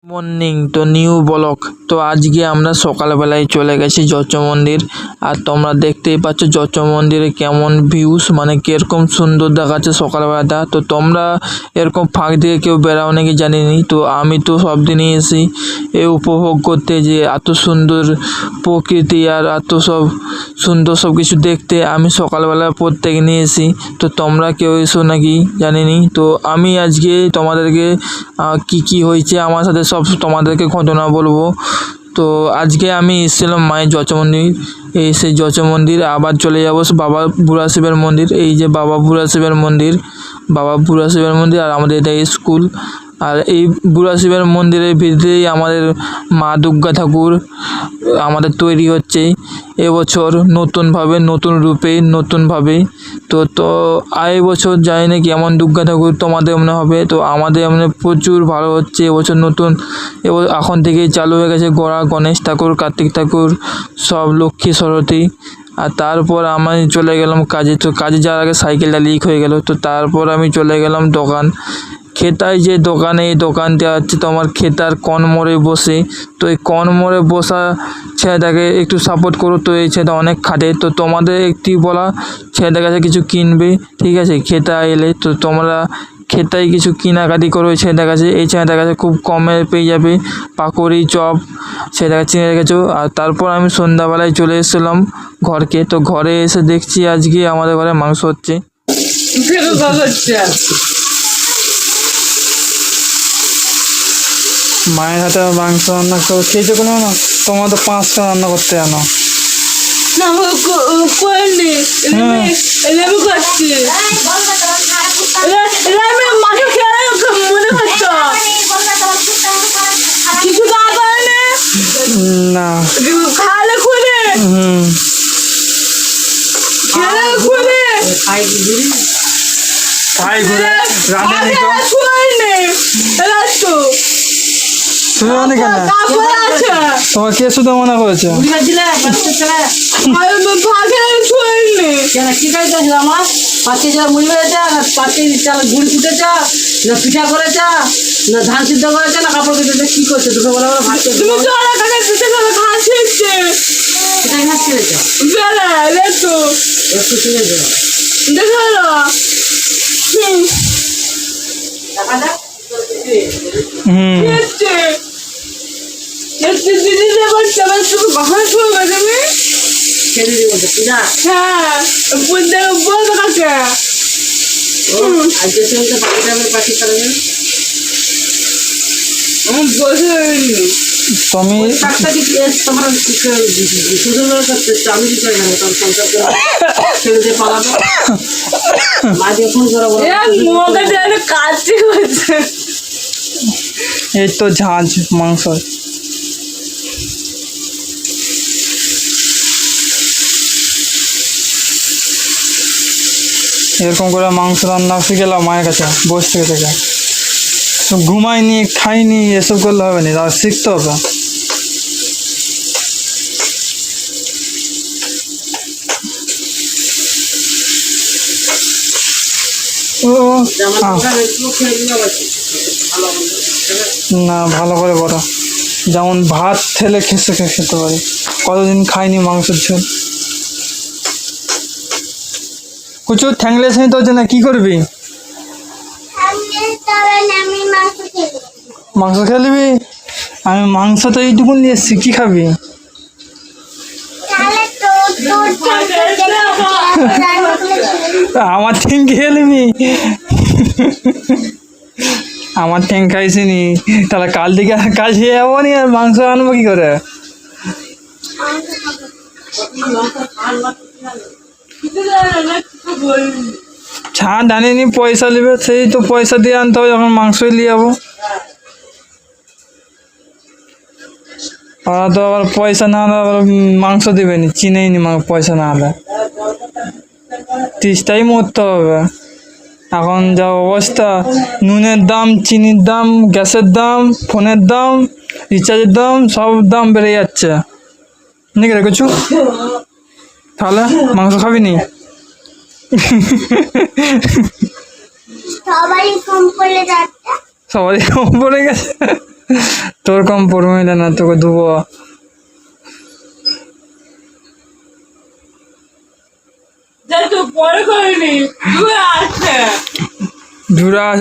Morning তো new block. তো আজকে আমরা সকালবেলায় চলে গেছি যচ মন্দির। আর তোমরা দেখতেই পাচ্ছ যচ মন্দিরে কেমন ভিউস, মানে কিরকম সুন্দর দেখাচ্ছে সকালবেলাটা। তো তোমরা এরকম ফাঁক দিয়ে কেউ বেড়াও নাকি জানিনি, তো আমি তো সব দিনই এসি এ উপভোগ করতে, যে এত সুন্দর প্রকৃতি আর এত সব সুন্দর সব কিছু দেখতে আমি সকালবেলা প্রত্যেক নিয়ে এসি। তো তোমরা কেউ এসো নাকি জানিনি। তো আমি আজকে তোমাদেরকে কি কি হয়েছে আমার সাথে সব তোমাদেরকে ঘটনা বলবো। তো আজকে আমি এসেছিলাম মায়ের যচ মন্দির, এই সেই যচ মন্দির আবার চলে যাবো বাবা বুড়া শিবের মন্দির। এই যে বাবা বুড়া শিবের মন্দির, বাবা বুড়া শিবের মন্দির, আর আমাদের এটা স্কুল। আর এই বুড়া শিবের মন্দিরের ভিতরেই আমাদের মা দুর্গা ঠাকুর আমাদের তৈরি হচ্ছে এবছর নতুনভাবে, নতুন রূপে, নতুনভাবে। তো এই বছর জানি না কেমন দুর্গা ঠাকুর তোমাদের মনে হবে, তো আমাদের মানে প্রচুর ভালো হচ্ছে এবছর নতুন। এখন থেকেই চালু হয়ে গেছে গণেশ ঠাকুর, কার্তিক ঠাকুর, সব লক্ষ্মী সরস্বতী। আর তারপর আমি চলে গেলাম কাজে। তো কাজে যাওয়ার আগে সাইকেলটা লিক হয়ে গেল, তো তারপর আমি চলে গেলাম দোকান খেতায়। যে দোকানে, এই দোকানটা হচ্ছে তোমার খেতার কোন মোড়ে বসে। তো এই কোন মোড়ে বসা ছেলেটাকে একটু সাপোর্ট করো, তো এই ছেলেটা অনেক খাটে। তো তোমাদের একটি বলা, ছেলেটার কাছে কিছু কিনবে, ঠিক আছে, খেতা এলে তো তোমরা খেতায় কিছু কেনাকাটি করো এই ছেলেটার কাছে। এই ছেলেটার কাছে খুব কমে পেয়ে যাবে পাকড়ি, চপ, ছেলেটাকে চিনে রেখেছো। আর তারপর আমি সন্ধ্যাবেলায় চলে এসেছিলাম ঘরকে। তো ঘরে এসে দেখছি আজকে আমাদের ঘরে মাংস হচ্ছে। মায়ের হাতে মাংস রান্না করে খেয়েছো কোনো না? তোমার তো 5টা রান্না করতে জানো। না খাই ঘুরে রান্না নেই তো তুমি মানে কেন? তোমার কে শুধু মনে করেছে? পিঠা করেছে না, ধান সিদ্ধ করেছে না, কাপড় কেটেছে, কি করছে দুটো বলে ভাত তুমি এই তো ঝাঁঝ মাংস। এরকম করে মাংস রান্না শিখেলাম মায়ের কাছে বসে থেকে থেকে। ঘুমাইনি, খাইনি, এসব করলে হবে না, আর শিখতে হবে। না ভালো করে বলো, যেমন ভাত ঠেলে খেতে পারি। কতদিন খাইনি মাংসের ঝোল। কুচু ঠ্যাংলেস নি তোর জন্য, কি করবি? মাংস খেলবি? আমি মাংস তো এইটুকু নিয়ে এসছি, কি খাবি? আমার ঠ্যাং খেয়ে নিবি? আমার ঠ্যাং খাইছি নি, তাহলে কাল থেকে কাজে যাবো নি, আর মাংস আনবো কি করে? ছাড় আনিনি, পয়সা নেবে, সেই তো পয়সা দিয়ে আনতে হবে, যখন মাংসই নিয়ে যাবো। ওরা তো আবার পয়সা না হলে আবার মাংস দেবে নি, চিনেই নি পয়সা না হলে। তিসটাই মরতে হবে। এখন যা অবস্থা, নুনের দাম, চিনির দাম, গ্যাসের দাম, ফোনের দাম, রিচার্জের দাম, সব দাম বেড়ে যাচ্ছে নাকি রে কিছু? তাহলে মাংস খাবি নি? সবারই কম পড়ে যাচ্ছে। সবারই কম পড়ে গেছে। তোর কম পড়বে না, তোকে দেবো। পরে করিনি, আছে জুড়া